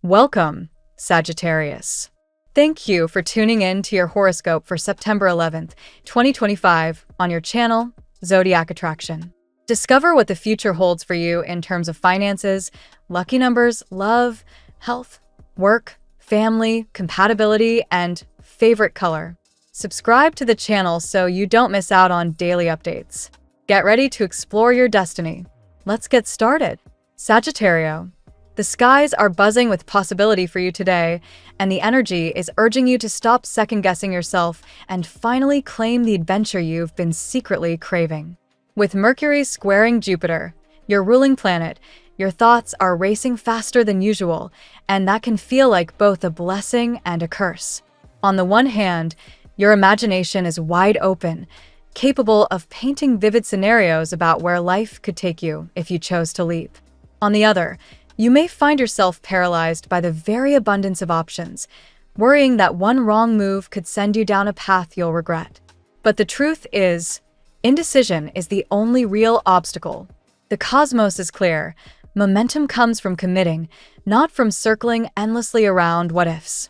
Welcome, Sagittarius. Thank you for tuning in to your horoscope for September 11th, 2025 on your channel, Zodiac Attraction. Discover what the future holds for you in terms of finances, lucky numbers, love, health, work, family, compatibility, and favorite color. Subscribe to the channel so you don't miss out on daily updates. Get ready to explore your destiny. Let's get started. Sagittario. The skies are buzzing with possibility for you today, and the energy is urging you to stop second-guessing yourself and finally claim the adventure you've been secretly craving. With Mercury squaring Jupiter, your ruling planet, your thoughts are racing faster than usual, and that can feel like both a blessing and a curse. On the one hand, your imagination is wide open, capable of painting vivid scenarios about where life could take you if you chose to leap. On the other, you may find yourself paralyzed by the very abundance of options, worrying that one wrong move could send you down a path you'll regret. But the truth is, indecision is the only real obstacle. The cosmos is clear. Momentum comes from committing, not from circling endlessly around what-ifs.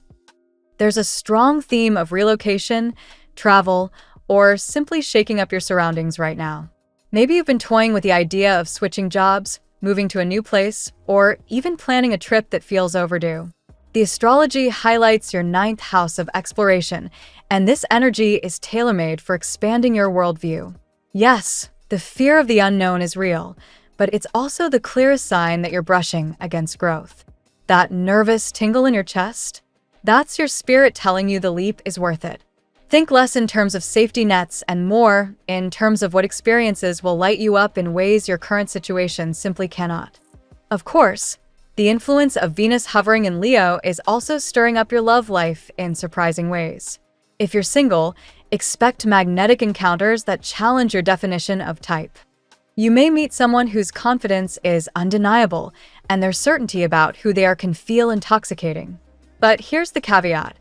There's a strong theme of relocation, travel, or simply shaking up your surroundings right now. Maybe you've been toying with the idea of switching jobs, moving to a new place, or even planning a trip that feels overdue. The astrology highlights your ninth house of exploration, and this energy is tailor-made for expanding your worldview. Yes, the fear of the unknown is real, but it's also the clearest sign that you're brushing against growth. That nervous tingle in your chest? That's your spirit telling you the leap is worth it. Think less in terms of safety nets and more in terms of what experiences will light you up in ways your current situation simply cannot. Of course, the influence of Venus hovering in Leo is also stirring up your love life in surprising ways. If you're single, expect magnetic encounters that challenge your definition of type. You may meet someone whose confidence is undeniable, and their certainty about who they are can feel intoxicating. But here's the caveat.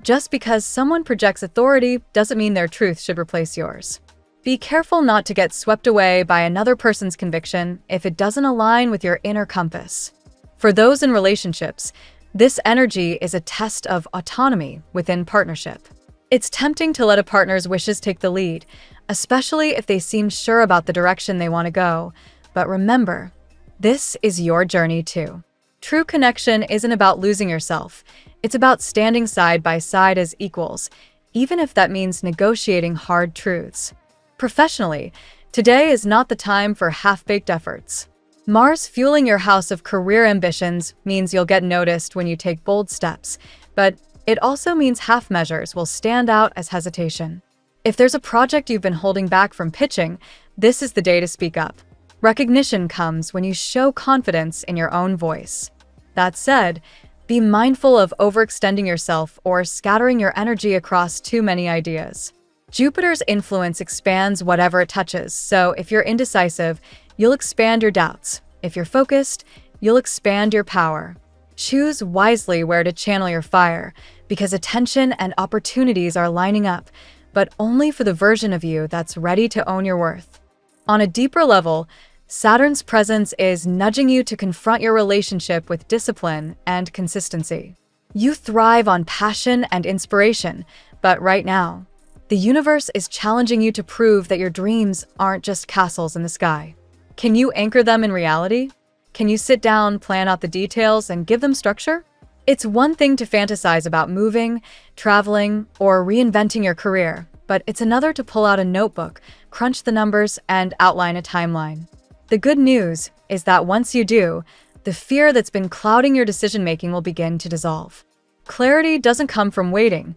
Just because someone projects authority doesn't mean their truth should replace yours. Be careful not to get swept away by another person's conviction if it doesn't align with your inner compass. For those in relationships, this energy is a test of autonomy within partnership. It's tempting to let a partner's wishes take the lead, especially if they seem sure about the direction they want to go. But remember, this is your journey too. True connection isn't about losing yourself. It's about standing side by side as equals, even if that means negotiating hard truths. Professionally, today is not the time for half-baked efforts. Mars fueling your house of career ambitions means you'll get noticed when you take bold steps, but it also means half measures will stand out as hesitation. If there's a project you've been holding back from pitching, this is the day to speak up. Recognition comes when you show confidence in your own voice. That said, be mindful of overextending yourself or scattering your energy across too many ideas. Jupiter's influence expands whatever it touches, so if you're indecisive, you'll expand your doubts. If you're focused, you'll expand your power. Choose wisely where to channel your fire, because attention and opportunities are lining up, but only for the version of you that's ready to own your worth. On a deeper level, Saturn's presence is nudging you to confront your relationship with discipline and consistency. You thrive on passion and inspiration, but right now, the universe is challenging you to prove that your dreams aren't just castles in the sky. Can you anchor them in reality? Can you sit down, plan out the details, and give them structure? It's one thing to fantasize about moving, traveling, or reinventing your career, but it's another to pull out a notebook, crunch the numbers, and outline a timeline. The good news is that once you do, the fear that's been clouding your decision-making will begin to dissolve. Clarity doesn't come from waiting.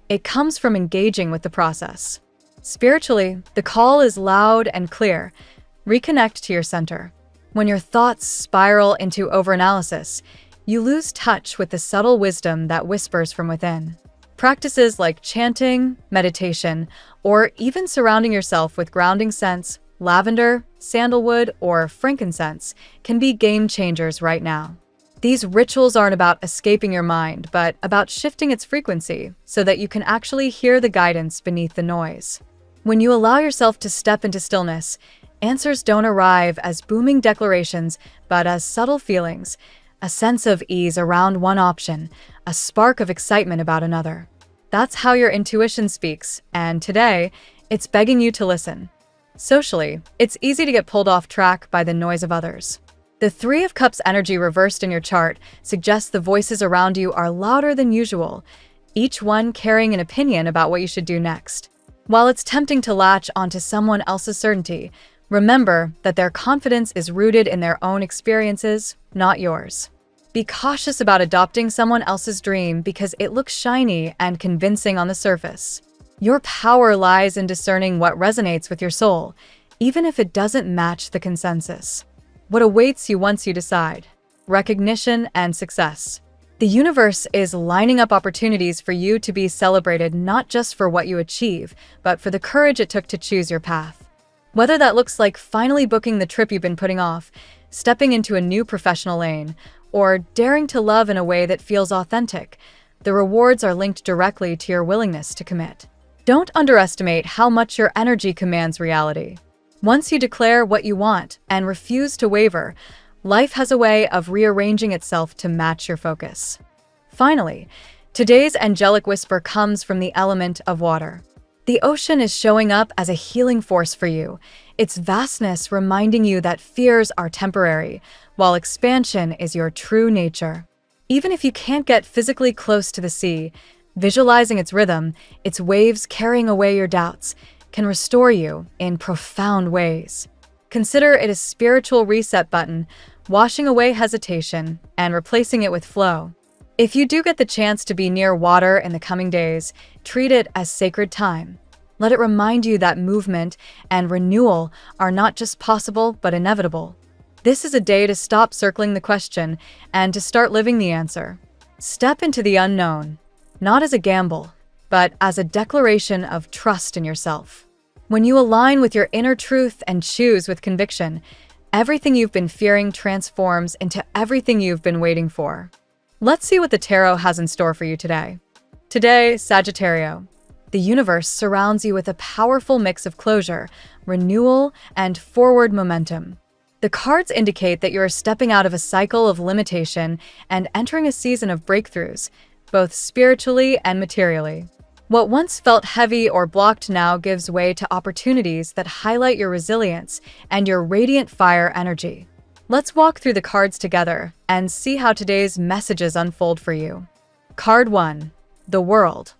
It comes from engaging with the process. Spiritually, the call is loud and clear. Reconnect to your center. When your thoughts spiral into overanalysis, you lose touch with the subtle wisdom that whispers from within. Practices like chanting, meditation, or even surrounding yourself with grounding scents, lavender, sandalwood, or frankincense can be game changers right now. These rituals aren't about escaping your mind, but about shifting its frequency so that you can actually hear the guidance beneath the noise. When you allow yourself to step into stillness, answers don't arrive as booming declarations, but as subtle feelings, a sense of ease around one option, a spark of excitement about another. That's how your intuition speaks, and today, it's begging you to listen. Socially, it's easy to get pulled off track by the noise of others. The Three of Cups energy reversed in your chart suggests the voices around you are louder than usual, each one carrying an opinion about what you should do next. While it's tempting to latch onto someone else's certainty, remember that their confidence is rooted in their own experiences, not yours. Be cautious about adopting someone else's dream because it looks shiny and convincing on the surface. Your power lies in discerning what resonates with your soul, even if it doesn't match the consensus. What awaits you once you decide? Recognition and success. The universe is lining up opportunities for you to be celebrated not just for what you achieve, but for the courage it took to choose your path. Whether that looks like finally booking the trip you've been putting off, stepping into a new professional lane, or daring to love in a way that feels authentic, the rewards are linked directly to your willingness to commit. Don't underestimate how much your energy commands reality. Once you declare what you want and refuse to waver, life has a way of rearranging itself to match your focus. Finally, today's angelic whisper comes from the element of water. The ocean is showing up as a healing force for you, its vastness reminding you that fears are temporary, while expansion is your true nature. Even if you can't get physically close to the sea, visualizing its rhythm, its waves carrying away your doubts, can restore you in profound ways. Consider it a spiritual reset button, washing away hesitation and replacing it with flow. If you do get the chance to be near water in the coming days, treat it as sacred time. Let it remind you that movement and renewal are not just possible, but inevitable. This is a day to stop circling the question and to start living the answer. Step into the unknown, not as a gamble, but as a declaration of trust in yourself. When you align with your inner truth and choose with conviction, everything you've been fearing transforms into everything you've been waiting for. Let's see what the tarot has in store for you today. Today, Sagittarius, the universe surrounds you with a powerful mix of closure, renewal, and forward momentum. The cards indicate that you're stepping out of a cycle of limitation and entering a season of breakthroughs, both spiritually and materially. What once felt heavy or blocked now gives way to opportunities that highlight your resilience and your radiant fire energy. Let's walk through the cards together and see how today's messages unfold for you. Card 1. The World.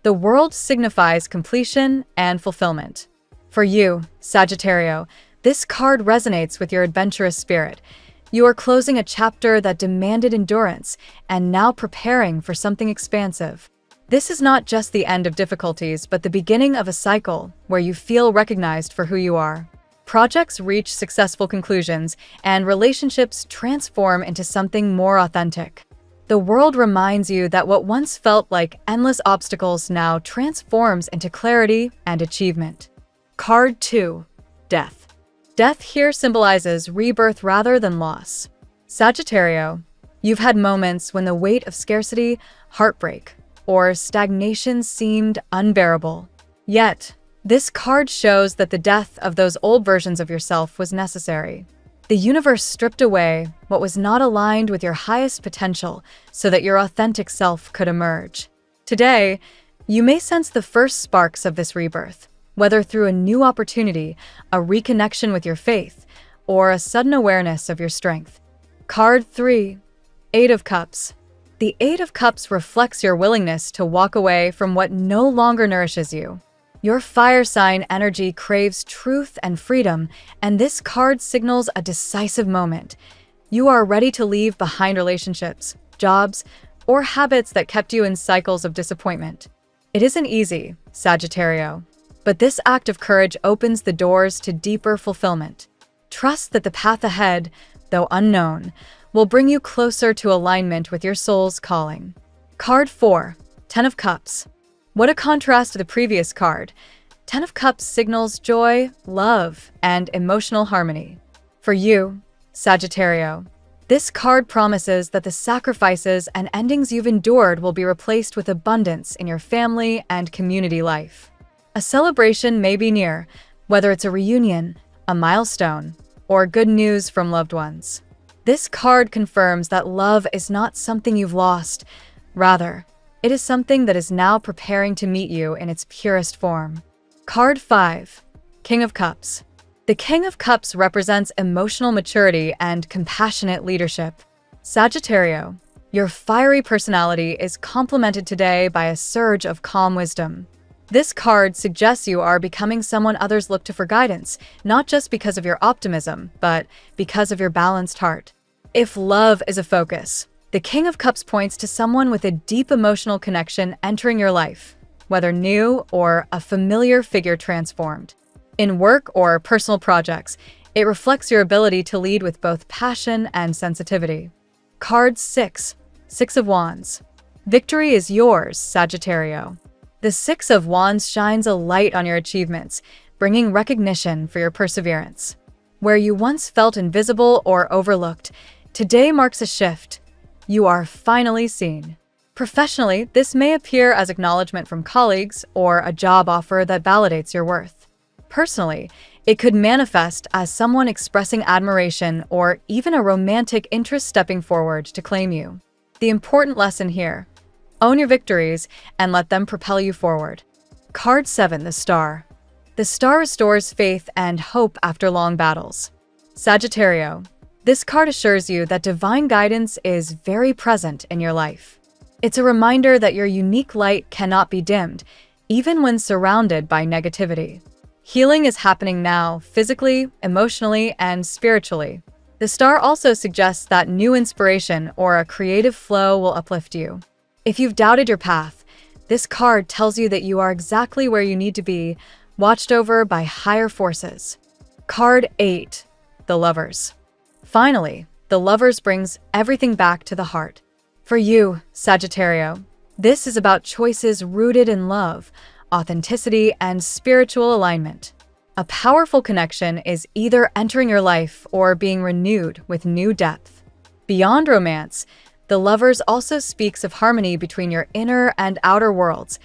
The World signifies completion and fulfillment. For you, Sagittarius, this card resonates with your adventurous spirit. You are closing a chapter that demanded endurance and now preparing for something expansive. This is not just the end of difficulties, but the beginning of a cycle where you feel recognized for who you are. Projects reach successful conclusions, and relationships transform into something more authentic. The world reminds you that what once felt like endless obstacles now transforms into clarity and achievement. Card 2. Death. Death here symbolizes rebirth rather than loss. Sagittarius, you've had moments when the weight of scarcity, heartbreak, or stagnation seemed unbearable. Yet, this card shows that the death of those old versions of yourself was necessary. The universe stripped away what was not aligned with your highest potential so that your authentic self could emerge. Today, you may sense the first sparks of this rebirth, whether through a new opportunity, a reconnection with your faith, or a sudden awareness of your strength. Card 3. Eight of Cups. The Eight of Cups reflects your willingness to walk away from what no longer nourishes you. Your fire sign energy craves truth and freedom, and this card signals a decisive moment. You are ready to leave behind relationships, jobs, or habits that kept you in cycles of disappointment. It isn't easy, Sagittarius, but this act of courage opens the doors to deeper fulfillment. Trust that the path ahead, though unknown, will bring you closer to alignment with your soul's calling. Card 4. Ten of Cups. What a contrast to the previous card. Ten of Cups signals joy, love, and emotional harmony. For you, Sagittarius, this card promises that the sacrifices and endings you've endured will be replaced with abundance in your family and community life. A celebration may be near, whether it's a reunion, a milestone, or good news from loved ones. This card confirms that love is not something you've lost. Rather, it is something that is now preparing to meet you in its purest form. Card 5. King of Cups. The King of Cups represents emotional maturity and compassionate leadership. Sagittarius, your fiery personality is complemented today by a surge of calm wisdom. This card suggests you are becoming someone others look to for guidance, not just because of your optimism, but because of your balanced heart. If love is a focus, the King of Cups points to someone with a deep emotional connection entering your life, whether new or a familiar figure transformed. In work or personal projects, it reflects your ability to lead with both passion and sensitivity. Card 6. Six of Wands. Victory is yours, Sagittarius. The Six of Wands shines a light on your achievements, bringing recognition for your perseverance. Where you once felt invisible or overlooked, today marks a shift. You are finally seen. Professionally, this may appear as acknowledgement from colleagues or a job offer that validates your worth. Personally, it could manifest as someone expressing admiration or even a romantic interest stepping forward to claim you. The important lesson here: own your victories and let them propel you forward. Card 7. The Star. The Star restores faith and hope after long battles. Sagittarius, this card assures you that divine guidance is very present in your life. It's a reminder that your unique light cannot be dimmed, even when surrounded by negativity. Healing is happening now, physically, emotionally, and spiritually. The Star also suggests that new inspiration or a creative flow will uplift you. If you've doubted your path, this card tells you that you are exactly where you need to be, watched over by higher forces. Card 8. The Lovers. Finally, the Lovers brings everything back to the heart. For you, Sagittarius, this is about choices rooted in love, authenticity, and spiritual alignment. A powerful connection is either entering your life or being renewed with new depth. Beyond romance, the Lovers also speaks of harmony between your inner and outer worlds.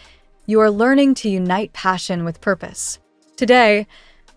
You are learning to unite passion with purpose. Today,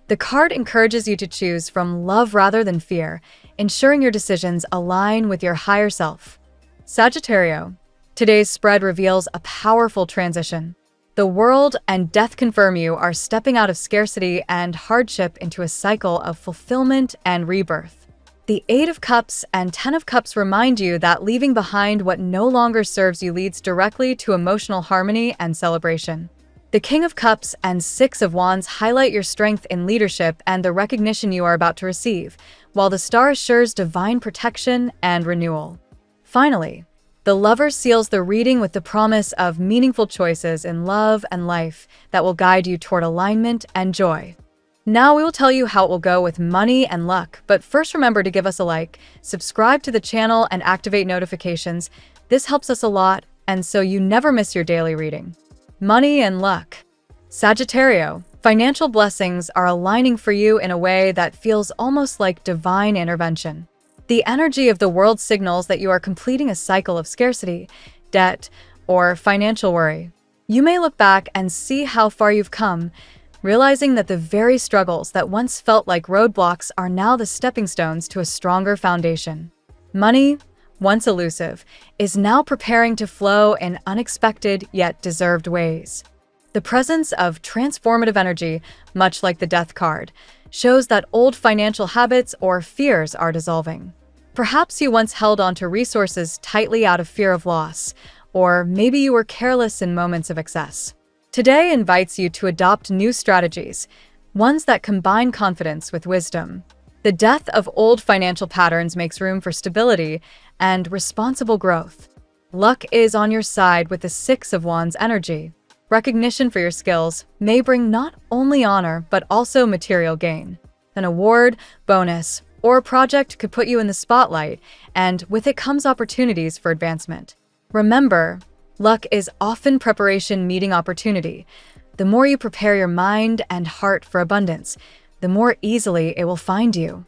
the card encourages you to choose from love rather than fear, ensuring your decisions align with your higher self. Sagittarius, today's spread reveals a powerful transition. The world and death confirm you are stepping out of scarcity and hardship into a cycle of fulfillment and rebirth. The Eight of Cups and Ten of Cups remind you that leaving behind what no longer serves you leads directly to emotional harmony and celebration. The King of Cups and Six of Wands highlight your strength in leadership and the recognition you are about to receive, while the Star assures divine protection and renewal. Finally, the Lover seals the reading with the promise of meaningful choices in love and life that will guide you toward alignment and joy. Now we will tell you how it will go with money and luck, but first remember to give us a like, subscribe to the channel, and activate notifications. This helps us a lot, and so you never miss your daily reading. Money and luck. Sagittarius, financial blessings are aligning for you in a way that feels almost like divine intervention. The energy of the world signals that you are completing a cycle of scarcity, debt, or financial worry. You may look back and see how far you've come, realizing that the very struggles that once felt like roadblocks are now the stepping stones to a stronger foundation. Money, once elusive, is now preparing to flow in unexpected yet deserved ways. The presence of transformative energy, much like the Death card, shows that old financial habits or fears are dissolving. Perhaps you once held onto resources tightly out of fear of loss, or maybe you were careless in moments of excess. Today invites you to adopt new strategies, ones that combine confidence with wisdom. The death of old financial patterns makes room for stability and responsible growth. Luck is on your side with the Six of Wands energy. Recognition for your skills may bring not only honor but also material gain. An award, bonus, or a project could put you in the spotlight, and with it comes opportunities for advancement. Remember, luck is often preparation meeting opportunity. The more you prepare your mind and heart for abundance, the more easily it will find you.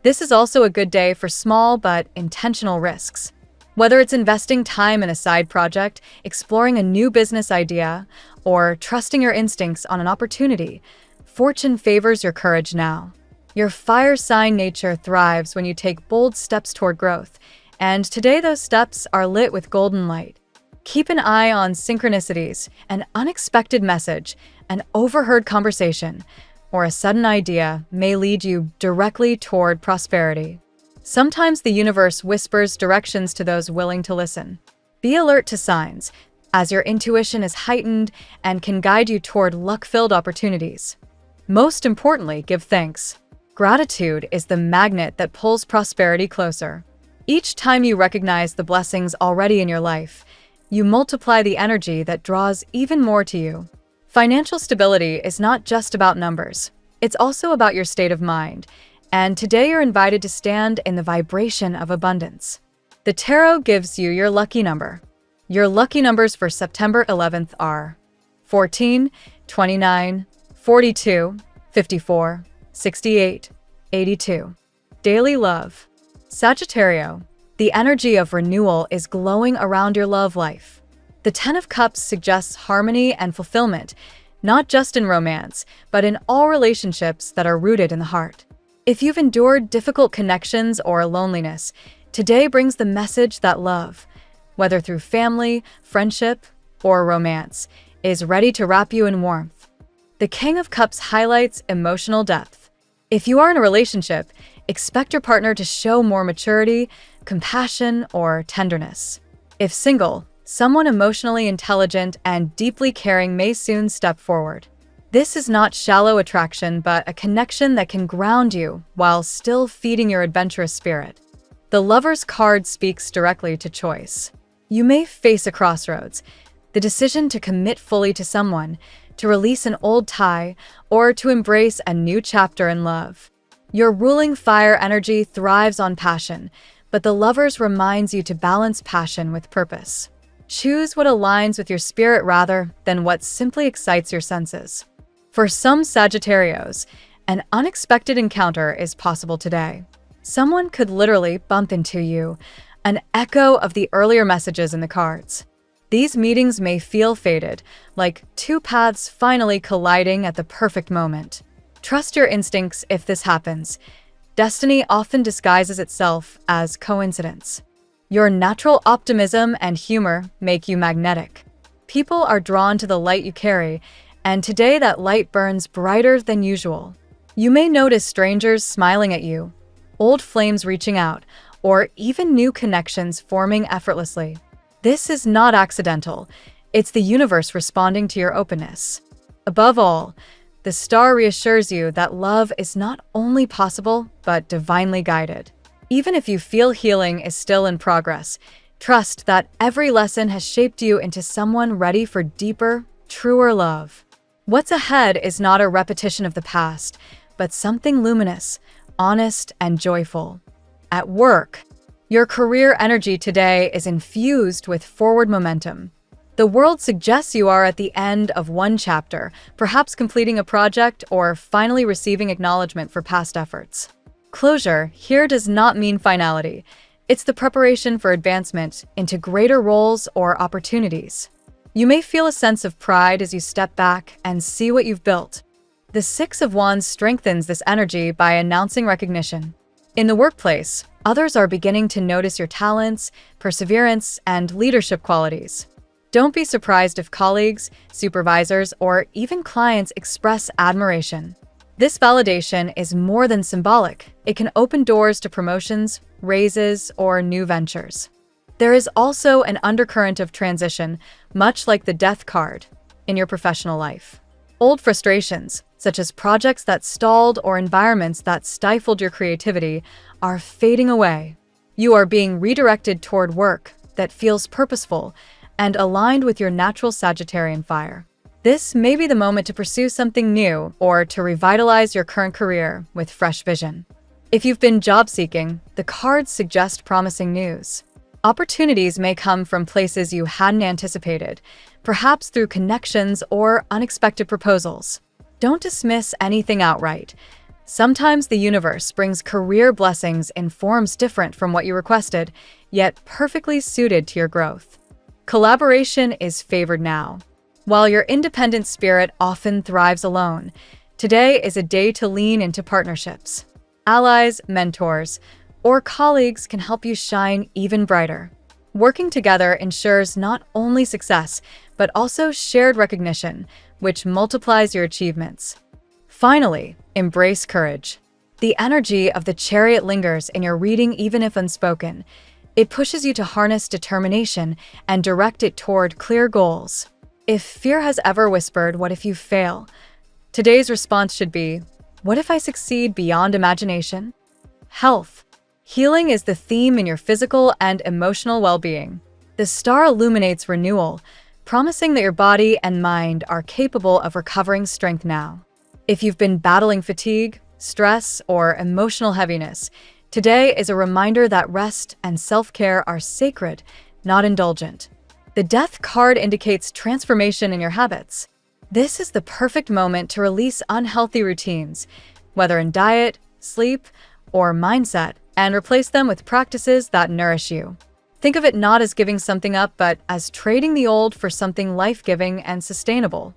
This is also a good day for small but intentional risks. Whether it's investing time in a side project, exploring a new business idea, or trusting your instincts on an opportunity, fortune favors your courage now. Your fire sign nature thrives when you take bold steps toward growth, and today those steps are lit with golden light. Keep an eye on synchronicities, an unexpected message, an overheard conversation, or a sudden idea may lead you directly toward prosperity. Sometimes the universe whispers directions to those willing to listen. Be alert to signs, as your intuition is heightened and can guide you toward luck-filled opportunities. Most importantly, give thanks. Gratitude is the magnet that pulls prosperity closer. Each time you recognize the blessings already in your life, you multiply the energy that draws even more to you. Financial stability is not just about numbers. It's also about your state of mind. And today you're invited to stand in the vibration of abundance. The tarot gives you your lucky number. Your lucky numbers for September 11th are 14, 29, 42, 54, 68, 82. Daily love. Sagittarius, the energy of renewal is glowing around your love life. The Ten of Cups suggests harmony and fulfillment, not just in romance, but in all relationships that are rooted in the heart. If you've endured difficult connections or loneliness, today brings the message that love, whether through family, friendship, or romance, is ready to wrap you in warmth. The King of Cups highlights emotional depth. If you are in a relationship, expect your partner to show more maturity, compassion, or tenderness. If single, someone emotionally intelligent and deeply caring may soon step forward. This is not shallow attraction, but a connection that can ground you while still feeding your adventurous spirit. The Lover's card speaks directly to choice. You may face a crossroads, the decision to commit fully to someone, to release an old tie, or to embrace a new chapter in love. Your ruling fire energy thrives on passion, but the Lovers reminds you to balance passion with purpose. Choose what aligns with your spirit rather than what simply excites your senses. For some Sagittarius, an unexpected encounter is possible today. Someone could literally bump into you, an echo of the earlier messages in the cards. These meetings may feel fated, like two paths finally colliding at the perfect moment. Trust your instincts if this happens. Destiny often disguises itself as coincidence. Your natural optimism and humor make you magnetic. People are drawn to the light you carry, and today that light burns brighter than usual. You may notice strangers smiling at you, old flames reaching out, or even new connections forming effortlessly. This is not accidental. It's the universe responding to your openness. Above all, the star reassures you that love is not only possible, but divinely guided. Even if you feel healing is still in progress, trust that every lesson has shaped you into someone ready for deeper, truer love. What's ahead is not a repetition of the past, but something luminous, honest, and joyful. At work, your career energy today is infused with forward momentum. The world suggests you are at the end of one chapter, perhaps completing a project or finally receiving acknowledgement for past efforts. Closure here does not mean finality. It's the preparation for advancement into greater roles or opportunities. You may feel a sense of pride as you step back and see what you've built. The Six of Wands strengthens this energy by announcing recognition. In the workplace, others are beginning to notice your talents, perseverance, and leadership qualities. Don't be surprised if colleagues, supervisors, or even clients express admiration. This validation is more than symbolic. It can open doors to promotions, raises, or new ventures. There is also an undercurrent of transition, much like the Death card, in your professional life. Old frustrations, such as projects that stalled or environments that stifled your creativity, are fading away. You are being redirected toward work that feels purposeful and aligned with your natural Sagittarian fire. This may be the moment to pursue something new or to revitalize your current career with fresh vision. If you've been job seeking, the cards suggest promising news. Opportunities may come from places you hadn't anticipated, perhaps through connections or unexpected proposals. Don't dismiss anything outright. Sometimes the universe brings career blessings in forms different from what you requested, yet perfectly suited to your growth. Collaboration is favored now. While your independent spirit often thrives alone, Today is a day to lean into partnerships. Allies, mentors, or colleagues can help you shine even brighter. Working together ensures not only success, but also shared recognition, which multiplies your achievements. Finally, embrace courage. The energy of the Chariot lingers in your reading even if unspoken. It pushes you to harness determination and direct it toward clear goals. If fear has ever whispered, "What if you fail?" Today's response should be, "What if I succeed beyond imagination?" Health. Healing is the theme in your physical and emotional well-being. The star illuminates renewal, promising that your body and mind are capable of recovering strength now. If you've been battling fatigue, stress, or emotional heaviness, today is a reminder that rest and self-care are sacred, not indulgent. The Death card indicates transformation in your habits. This is the perfect moment to release unhealthy routines, whether in diet, sleep, or mindset, and replace them with practices that nourish you. Think of it not as giving something up, but as trading the old for something life-giving and sustainable.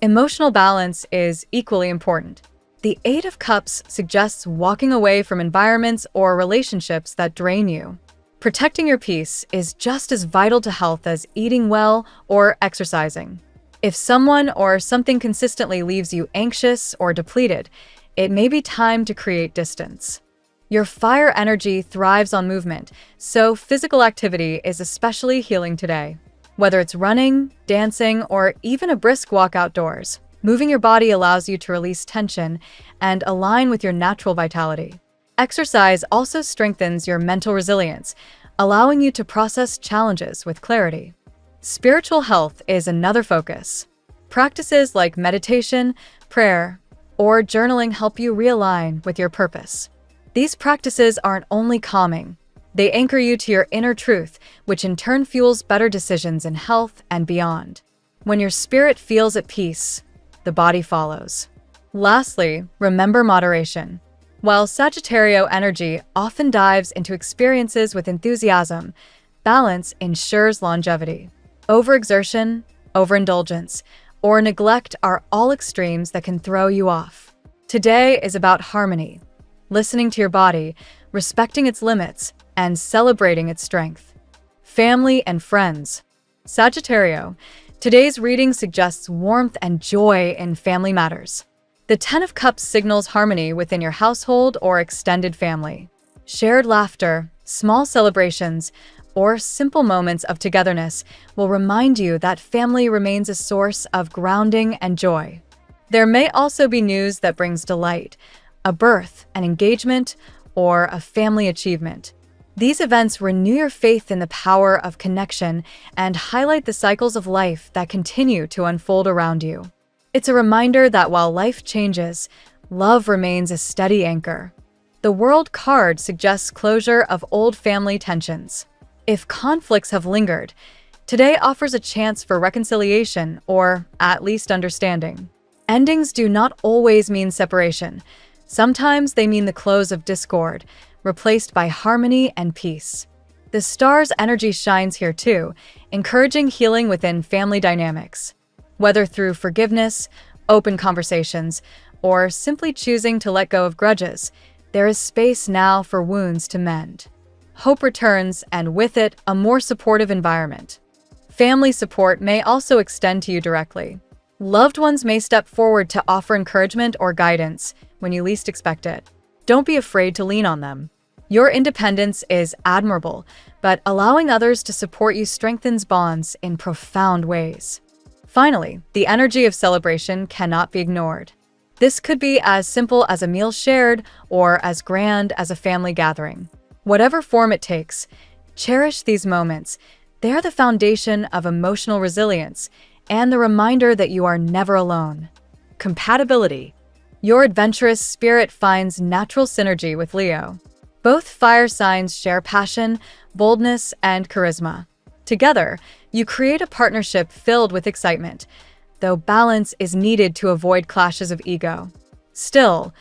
Emotional balance is equally important. The Eight of Cups suggests walking away from environments or relationships that drain you. Protecting your peace is just as vital to health as eating well or exercising. If someone or something consistently leaves you anxious or depleted, it may be time to create distance. Your fire energy thrives on movement, so physical activity is especially healing today. Whether it's running, dancing, or even a brisk walk outdoors, moving your body allows you to release tension and align with your natural vitality. Exercise also strengthens your mental resilience, allowing you to process challenges with clarity. Spiritual health is another focus. Practices like meditation, prayer, or journaling help you realign with your purpose. These practices aren't only calming, they anchor you to your inner truth, which in turn fuels better decisions in health and beyond. When your spirit feels at peace, the body follows. Lastly, remember moderation. While Sagittarius energy often dives into experiences with enthusiasm, balance ensures longevity. Overexertion, overindulgence, or neglect are all extremes that can throw you off. Today is about harmony, listening to your body, respecting its limits, and celebrating its strength. Family and friends. Sagittarius, today's reading suggests warmth and joy in family matters. The Ten of Cups signals harmony within your household or extended family. Shared laughter, small celebrations, or simple moments of togetherness will remind you that family remains a source of grounding and joy. There may also be news that brings delight, a birth, an engagement, or a family achievement. These events renew your faith in the power of connection and highlight the cycles of life that continue to unfold around you. It's a reminder that while life changes, love remains a steady anchor. The World card suggests closure of old family tensions. If conflicts have lingered, today offers a chance for reconciliation or at least understanding. Endings do not always mean separation. Sometimes they mean the close of discord, replaced by harmony and peace. The star's energy shines here too, encouraging healing within family dynamics. Whether through forgiveness, open conversations, or simply choosing to let go of grudges, there is space now for wounds to mend. Hope returns, and with it, a more supportive environment. Family support may also extend to you directly. Loved ones may step forward to offer encouragement or guidance when you least expect it. Don't be afraid to lean on them. Your independence is admirable, but allowing others to support you strengthens bonds in profound ways. Finally, the energy of celebration cannot be ignored. This could be as simple as a meal shared or as grand as a family gathering. Whatever form it takes, cherish these moments. They are the foundation of emotional resilience and the reminder that you are never alone. Compatibility. Your adventurous spirit finds natural synergy with Leo. Both fire signs share passion, boldness, and charisma. Together, you create a partnership filled with excitement, though balance is needed to avoid clashes of ego. Still,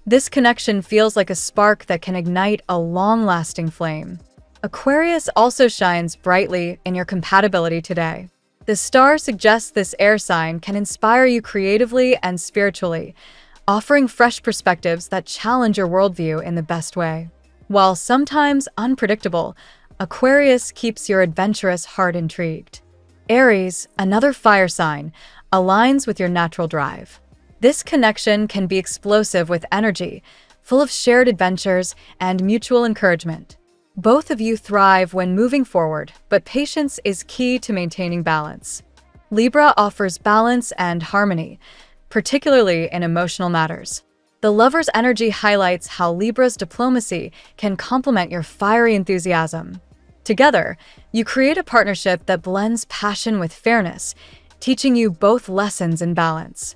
this connection feels like a spark that can ignite a long-lasting flame. Aquarius also shines brightly in your compatibility today. The star suggests this air sign can inspire you creatively and spiritually, offering fresh perspectives that challenge your worldview in the best way. While sometimes unpredictable, Aquarius keeps your adventurous heart intrigued. Aries, another fire sign, aligns with your natural drive. This connection can be explosive with energy, full of shared adventures and mutual encouragement. Both of you thrive when moving forward, but patience is key to maintaining balance. Libra offers balance and harmony, particularly in emotional matters. The lover's energy highlights how Libra's diplomacy can complement your fiery enthusiasm. Together, you create a partnership that blends passion with fairness, teaching you both lessons in balance.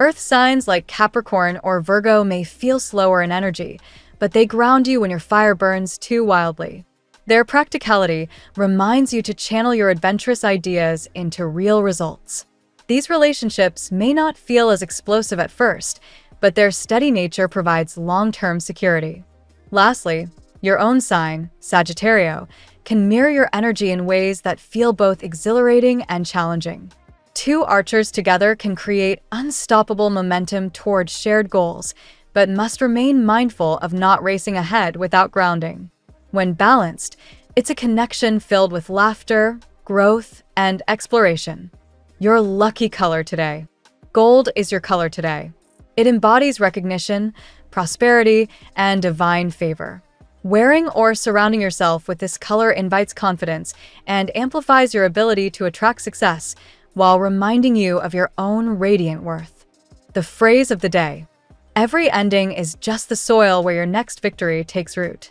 Earth signs like Capricorn or Virgo may feel slower in energy, but they ground you when your fire burns too wildly. Their practicality reminds you to channel your adventurous ideas into real results. These relationships may not feel as explosive at first, but their steady nature provides long-term security. Lastly, your own sign, Sagittarius, can mirror your energy in ways that feel both exhilarating and challenging. Two archers together can create unstoppable momentum toward shared goals, but must remain mindful of not racing ahead without grounding. When balanced, it's a connection filled with laughter, growth, and exploration. Your lucky color today. Gold is your color today. It embodies recognition, prosperity, and divine favor. Wearing or surrounding yourself with this color invites confidence and amplifies your ability to attract success while reminding you of your own radiant worth. The phrase of the day: every ending is just the soil where your next victory takes root.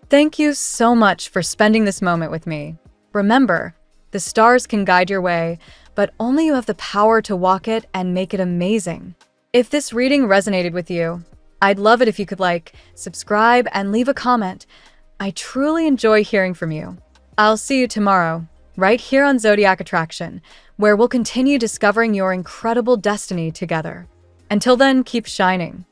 Thank you so much for spending this moment with me. Remember, the stars can guide your way, but only you have the power to walk it and make it amazing. If this reading resonated with you, I'd love it if you could like, subscribe, and leave a comment. I truly enjoy hearing from you. I'll see you tomorrow, right here on Zodiac Attraction, where we'll continue discovering your incredible destiny together. Until then, keep shining.